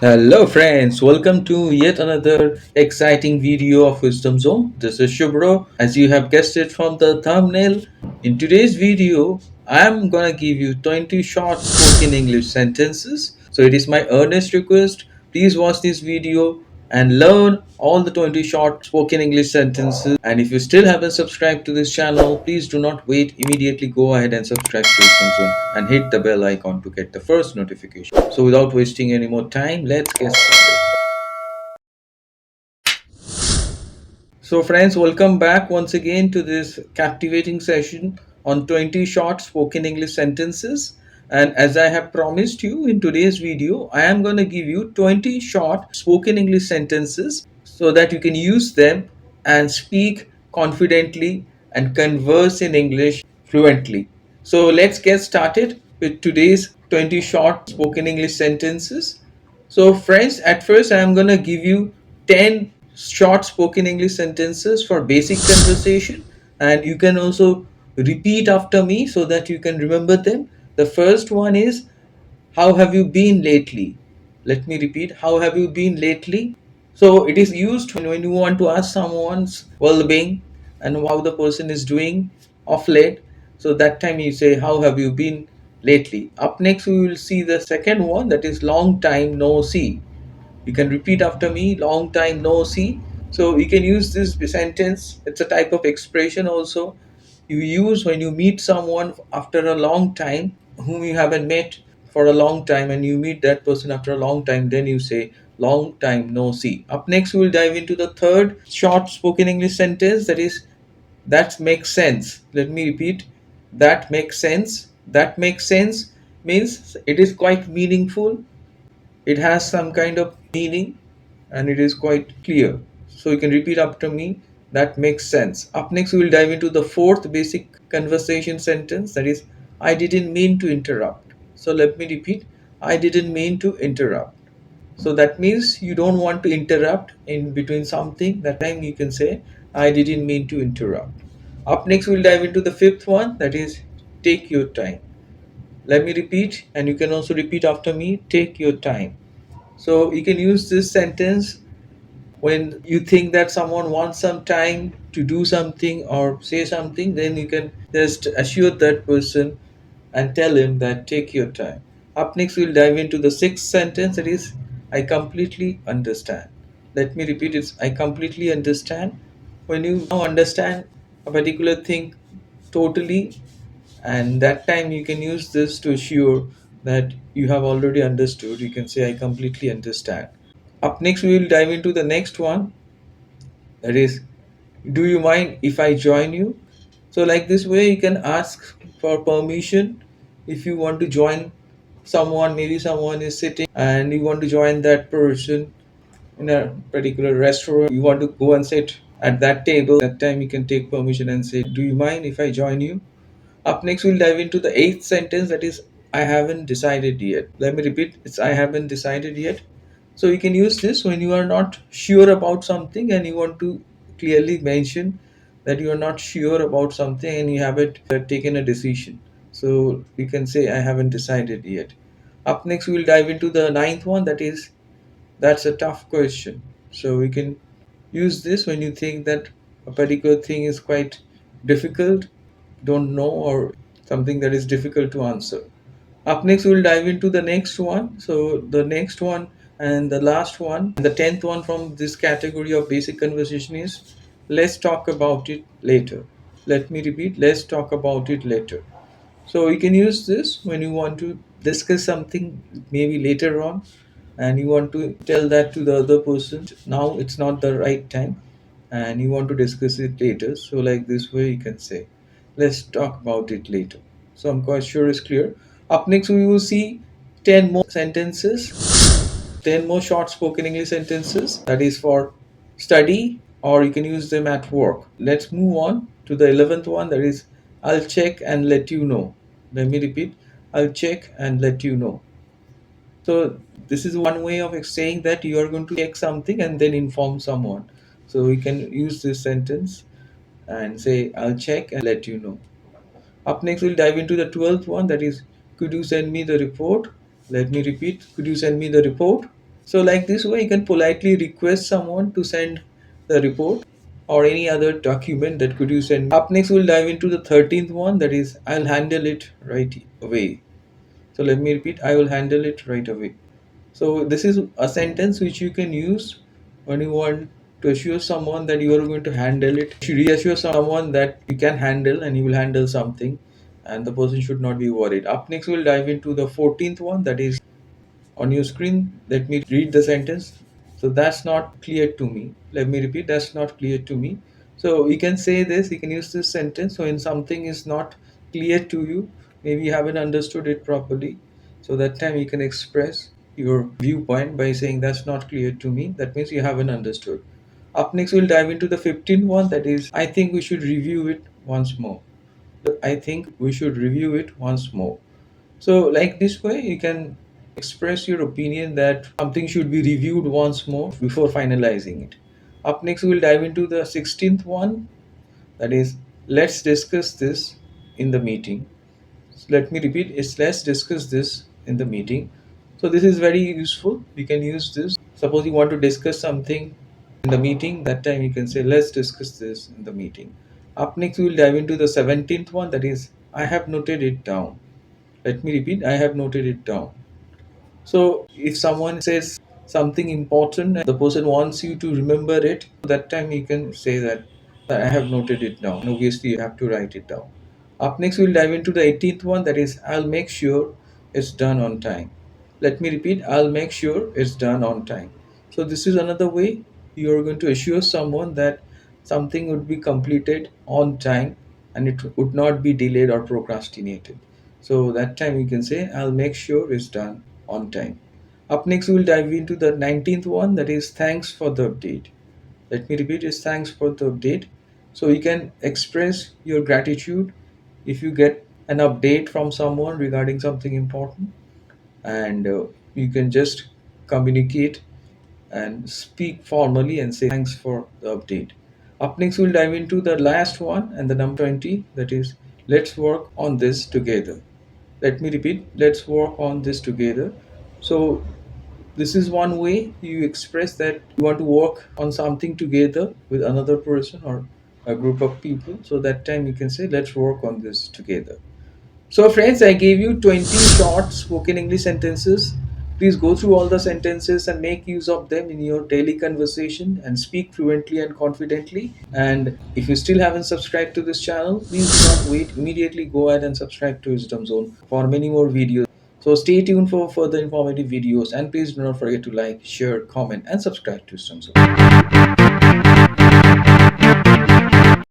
Hello, friends. Welcome to yet another exciting video of Wisdom Zone. This is Shubro. As you have guessed it from the thumbnail, in today's video, I'm gonna give you 20 short spoken English sentences. So it is my earnest request. Please watch this video and learn all the 20 short spoken English sentences. And if you still haven't subscribed to this channel, please do not wait. Immediately go ahead and subscribe to Wisdom Zone and hit the bell icon to get the first notification. So without wasting any more time, let's get started. So friends, welcome back once again to this captivating session on 20 short spoken English sentences. And as I have promised you in today's video, I am going to give you 20 short spoken English sentences so that you can use them and speak confidently and converse in English fluently. So let's get started with today's 20 short spoken English sentences. So, friends, at first I am going to give you 10 short spoken English sentences for basic conversation, and you can also repeat after me so that you can remember them. The first one is, how have you been lately? Let me repeat, how have you been lately? So, it is used when you want to ask someone's well being and how the person is doing of late. So, that time you say, how have you been lately? Up next, we will see the second one, that is long time no see. You can repeat after me, long time no see. So you can use this sentence. It's a type of expression also you use when you meet someone after a long time whom you haven't met for a long time, and you meet that person after a long time, then you say long time no see. Up next, we will dive into the third short spoken English sentence, that is, that makes sense. Let me repeat, that makes sense. That makes sense means it is quite meaningful, it has some kind of meaning, and it is quite clear. So you can repeat after me, that makes sense. Up next, we will dive into the fourth basic conversation sentence, that is, I didn't mean to interrupt. So let me repeat, I didn't mean to interrupt. So that means you don't want to interrupt in between something. That time you can say, I didn't mean to interrupt. Up next, we'll dive into the fifth one, that is, take your time. Let me repeat, and you can also repeat after me, take your time. So you can use this sentence when you think that someone wants some time to do something or say something, then you can just assure that person and tell him that take your time. Up next, we'll dive into the sixth sentence, that is, I completely understand. Let me repeat it, I completely understand. When you now understand a particular thing totally, and that time you can use this to assure that you have already understood, you can say I completely understand. Up next, we will dive into the next one, that is, do you mind if I join you? So like this way you can ask for permission if you want to join someone. Maybe someone is sitting and you want to join that person in a particular restaurant, you want to go and sit at that table. That time you can take permission and say, do you mind if I join you? Up next, we'll dive into the eighth sentence, that is, I haven't decided yet. Let me repeat, it's I haven't decided yet. So you can use this when you are not sure about something and you want to clearly mention that you are not sure about something and you haven't taken a decision. So you can say, I haven't decided yet. Up next, we'll dive into the ninth one, that is, that's a tough question. So we can use this when you think that a particular thing is quite difficult, don't know, or something that is difficult to answer. Up next, we'll dive into the next one. So the next one and the last one, and the 10th one from this category of basic conversation is, let's talk about it later. Let me repeat, let's talk about it later. So you can use this when you want to discuss something maybe later on and you want to tell that to the other person. Now it's not the right time and you want to discuss it later. So like this way you can say, let's talk about it later. So I'm quite sure it's clear. Up next we will see 10 more sentences, 10 more short spoken English sentences, that is for study or you can use them at work. Let's move on to the 11th one, that is, I'll check and let you know. Let me repeat, I'll check and let you know. So this is one way of saying that you are going to check something and then inform someone. So we can use this sentence and say, I'll check and let you know. Up next, we'll dive into the 12th one, that is, could you send me the report? Let me repeat, could you send me the report? So, like this way, you can politely request someone to send the report or any other document that could you send. Up next, we'll dive into the 13th one, that is, I'll handle it right away. So, let me repeat, I will handle it right away. So, this is a sentence which you can use when you want to assure someone that you are going to handle it. You should reassure someone that you can handle and you will handle something, and the person should not be worried. Up next, we'll dive into the 14th one, that is, on your screen, let me read the sentence. So that's not clear to me. Let me repeat, that's not clear to me. So you can say this, you can use this sentence. So when something is not clear to you, maybe you haven't understood it properly. So that time you can express your viewpoint by saying that's not clear to me. That means you haven't understood. Up next, we'll dive into the 15th one, that is, I think we should review it once more. I think we should review it once more. So, like this way, you can express your opinion that something should be reviewed once more before finalizing it. Up next, we'll dive into the 16th one, that is, let's discuss this in the meeting. So let me repeat, it's let's discuss this in the meeting. So, this is very useful. You can use this. Suppose you want to discuss something in the meeting, that time you can say, let's discuss this in the meeting. Up next, we'll dive into the 17th one, that is, I have noted it down. Let me repeat, I have noted it down. So if someone says something important and the person wants you to remember it, that time you can say that I have noted it down. Obviously, you have to write it down. Up next, we'll dive into the 18th one, that is, I'll make sure it's done on time. Let me repeat, I'll make sure it's done on time. So this is another way you're going to assure someone that something would be completed on time and it would not be delayed or procrastinated. So that time you can say, I'll make sure it's done on time. Up next, we'll dive into the 19th one, that is, thanks for the update. Let me repeat, is thanks for the update. So you can express your gratitude if you get an update from someone regarding something important, and you can just communicate and speak formally and say thanks for the update. Up next, we'll dive into the last one and the number 20, that is, let's work on this together. Let me repeat, let's work on this together. So, this is one way you express that you want to work on something together with another person or a group of people. So, that time you can say, let's work on this together. So, friends, I gave you 20 short spoken English sentences. Please go through all the sentences and make use of them in your daily conversation and speak fluently and confidently. And if you still haven't subscribed to this channel, please do not wait. Immediately go ahead and subscribe to Wisdom Zone for many more videos. So, stay tuned for further informative videos and please do not forget to like, share, comment, and subscribe to Wisdom Zone.